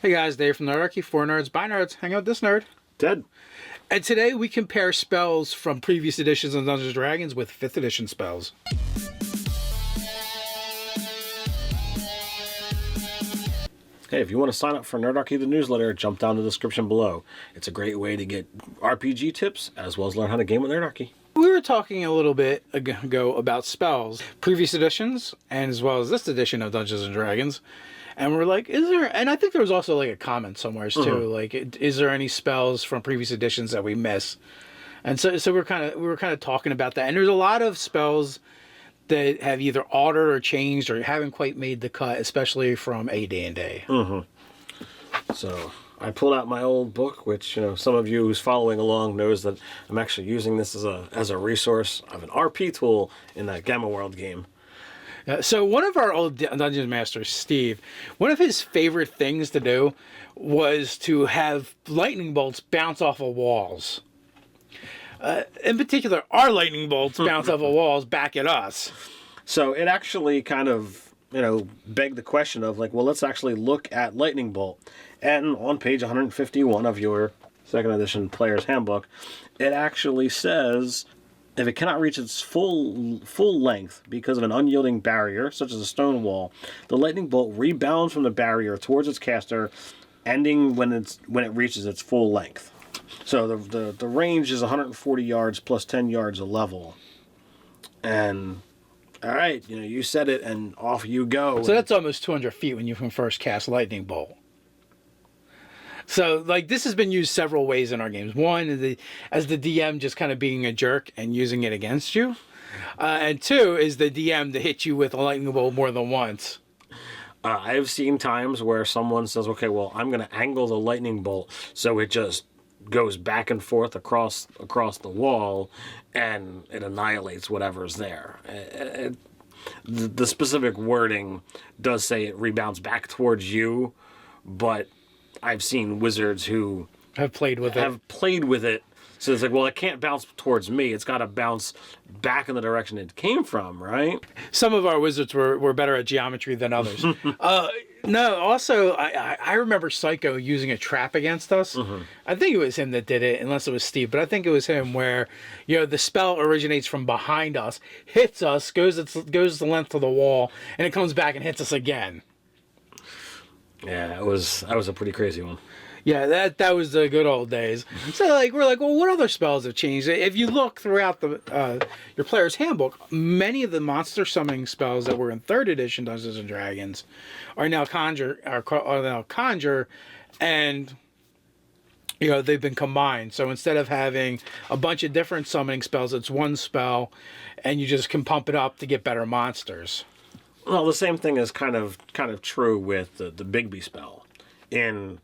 Hey guys, Dave from Nerdarchy, for nerds, by nerds, hang out with this nerd. Ted. And today we compare spells from previous editions of Dungeons & Dragons with 5th edition spells. Hey, if you want to sign up for Nerdarchy the newsletter, jump down to the description below. It's a great way to get RPG tips, as well as learn how to game with Nerdarchy. We were talking a little bit ago about spells, previous editions, and as well as this edition of Dungeons & Dragons. And we're like, is there, and I think there was also like a comment somewhere too, like, is there any spells from previous editions that we miss? And so we were kind of talking about that. And there's a lot of spells that have either altered or changed or haven't quite made the cut, especially from AD&D. So I pulled out my old book, which, you know, some of you who's following along knows that I'm actually using this as a resource of an RP tool in that Gamma World game. So one of our old Dungeon Masters, Steve, one of his favorite things to do was to have lightning bolts bounce off of walls. In particular, our lightning bolts bounce off of walls back at us. So it actually kind of, you know, begged the question of like, well, let's actually look at lightning bolt. And on page 151 of your 2nd edition player's handbook, it actually says, if it cannot reach its full length because of an unyielding barrier, such as a stone wall, the lightning bolt rebounds from the barrier towards its caster, ending when it reaches its full length. So the range is 140 yards plus 10 yards a level. And all right, you know, you said it, and off you go. So that's almost 200 feet when you can first cast lightning bolt. So, like, this has been used several ways in our games. One, as the DM just kind of being a jerk and using it against you. And two, is the DM to hit you with a lightning bolt more than once. I've seen times where someone says, okay, well, I'm going to angle the lightning bolt so it just goes back and forth across the wall, and it annihilates whatever's there. The specific wording does say it rebounds back towards you, but I've seen wizards who have played with it. So it's like, well, it can't bounce towards me. It's got to bounce back in the direction it came from, right? Some of our wizards were better at geometry than others. No, also, I remember Psycho using a trap against us. I think it was him that did it, unless it was Steve. But I think it was him where, you know, the spell originates from behind us, hits us, goes the length of the wall, and it comes back and hits us again. Yeah, that was a pretty crazy one. Yeah, that was the good old days. So like we're like, well, what other spells have changed? If you look throughout your player's handbook, many of the monster summoning spells that were in 3rd edition Dungeons and Dragons are now conjure, and you know they've been combined. So instead of having a bunch of different summoning spells, it's one spell, and you just can pump it up to get better monsters. Well, the same thing is kind of true with the Bigby spell. In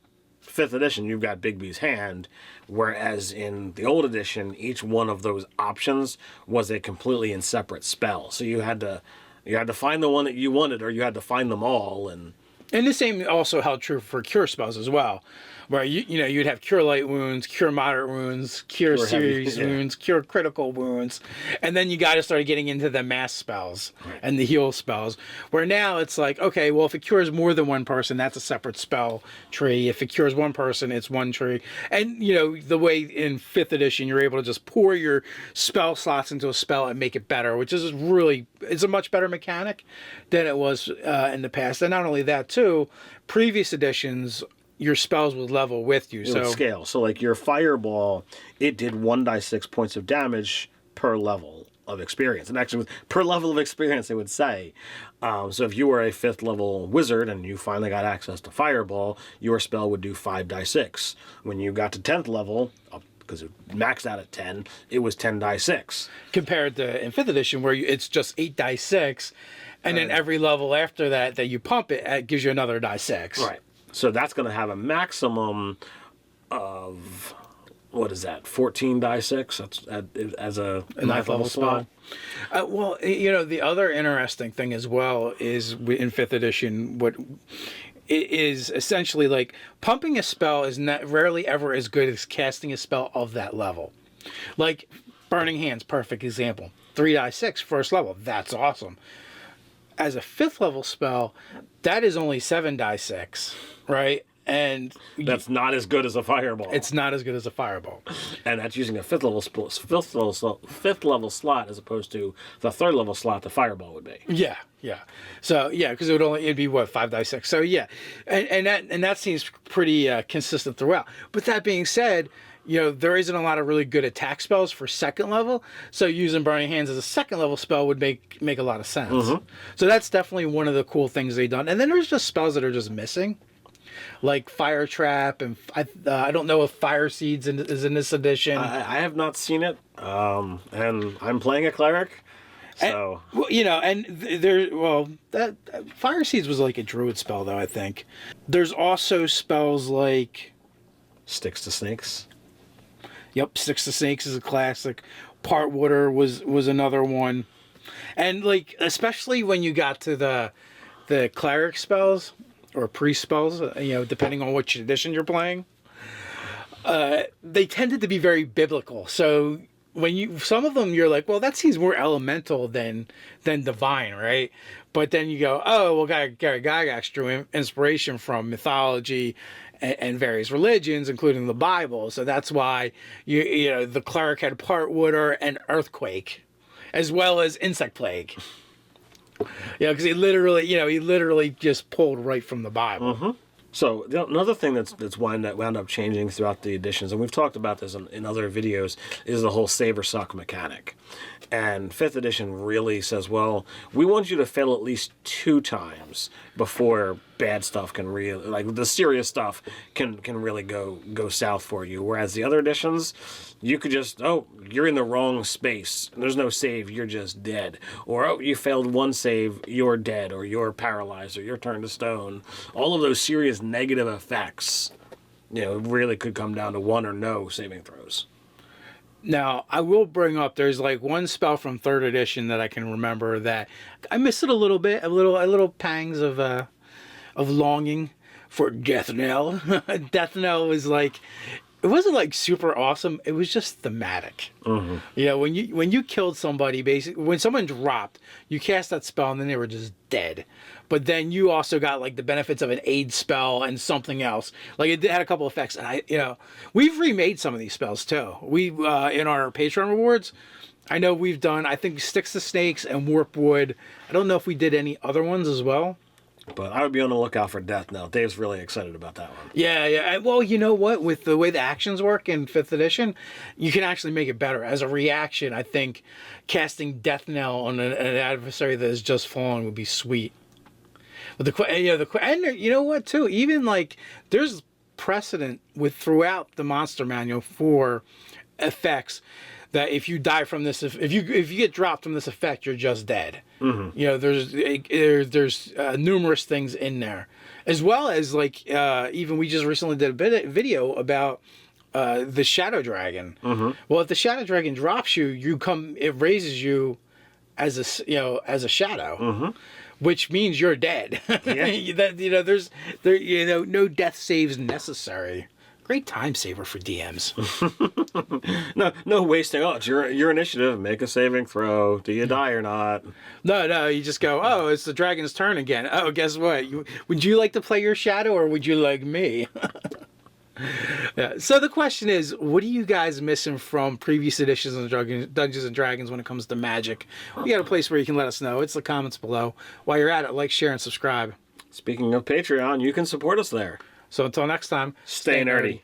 5th edition, you've got Bigby's hand, whereas in the old edition, each one of those options was a completely and separate spell. So you had to find the one that you wanted, or you had to find them all. And the same also held true for cure spells as well, where you'd have cure light wounds, cure moderate wounds, cure serious wounds, cure critical wounds, and then you got to start getting into the mass spells and the heal spells. Where now it's like, okay, well, if it cures more than one person, that's a separate spell tree. If it cures one person, it's one tree. And you know the way in 5th edition, you're able to just pour your spell slots into a spell and make it better, which is it's a much better mechanic than it was in the past. And not only that, too, previous editions, your spells would level with you. It would scale. So like your fireball, it did 1d6 points of damage per level of experience. And actually, per level of experience, they would say. So if you were a 5th level wizard and you finally got access to fireball, your spell would do 5d6. When you got to 10th level, because it maxed out at 10, it was 10d6. Compared to in 5th edition, where it's just 8d6, and then every level after that you pump it gives you another d6. Right. So that's going to have a maximum of, what is that, 14d6? That's as a 9th level spell. Well, you know, the other interesting thing as well is in 5th edition, what it is essentially like pumping a spell is rarely ever as good as casting a spell of that level. Like Burning Hands, perfect example. 3d6 first level, that's awesome. As a 5th level spell, that is only 7d6, right? And That's not as good as a fireball. it's not as good as a fireball. And that's using a fifth level slot as opposed to the third level slot the fireball would be. Yeah, yeah. So yeah, because it'd be what, 5d6. So yeah, and that seems pretty consistent throughout. But that being said, there isn't a lot of really good attack spells for second level. So using Burning Hands as a second level spell would make a lot of sense. Mm-hmm. So that's definitely one of the cool things they've done. And then there's just spells that are just missing, like Fire Trap, and I don't know if Fire Seeds is in this edition. I have not seen it, and I'm playing a cleric, so that Fire Seeds was like a druid spell though. I think there's also spells like Sticks to Snakes. Yep, Sticks to Snakes is a classic. Part Water was another one, and like especially when you got to the cleric spells or priest spells, depending on which edition you're playing, they tended to be very biblical. So when some of them you're like, well, that seems more elemental than divine, right? But then you go, oh, well, Gary Gygax drew inspiration from mythology and various religions, including the Bible. So that's why the cleric had Part Water and Earthquake, as well as Insect Plague. Because he literally just pulled right from the Bible. Mm-hmm. So another thing that's wound up changing throughout the editions, and we've talked about this in other videos, is the whole save or suck mechanic. And 5th edition really says, well, we want you to fail at least 2 times before bad stuff can really, like the serious stuff can really go south for you. Whereas the other editions, you could just, you're in the wrong space. There's no save, you're just dead. Or, you failed 1 save, you're dead, or you're paralyzed, or you're turned to stone. All of those serious negative effects, really could come down to 1 or no saving throws. Now, I will bring up, there's like one spell from 3rd edition that I can remember that I missed it a little bit, a little pangs of longing for Death Knell. Death Knell was like, it wasn't like super awesome, it was just thematic. Mm-hmm. When you killed somebody, basically, when someone dropped, you cast that spell and then they were just dead. But then you also got like the benefits of an aid spell and something else. Like it had a couple effects. And we've remade some of these spells too. We in our Patreon rewards, I know we've done, I think, Sticks to Snakes and Warp Wood. I don't know if we did any other ones as well. But I would be on the lookout for Death Knell. Dave's really excited about that one. Yeah. Well, you know what? With the way the actions work in 5th edition, you can actually make it better. As a reaction, I think casting Death Knell on an adversary that has just fallen would be sweet. But and you know what too? Even like there's precedent throughout the monster manual for effects that if you die from this, if you get dropped from this effect, you're just dead. Mm-hmm. There's numerous things in there, as well as like even we just recently did a video about the Shadow Dragon. Mm-hmm. Well, if the Shadow Dragon drops you, it raises you as a shadow. Mm-hmm. Which means you're dead. Yeah. There's no death saves necessary. Great time saver for DMs. No wasting. It's your initiative. Make a saving throw. Do you die or not? No. You just go, oh, it's the dragon's turn again. Oh, guess what? Would you like to play your shadow or would you like me? Yeah. So the question is, what are you guys missing from previous editions of Dungeons and Dragons when it comes to magic? We got a place where you can let us know. It's the comments below. While you're at it, like, share, and subscribe. Speaking of Patreon, you can support us there. So until next time, stay nerdy.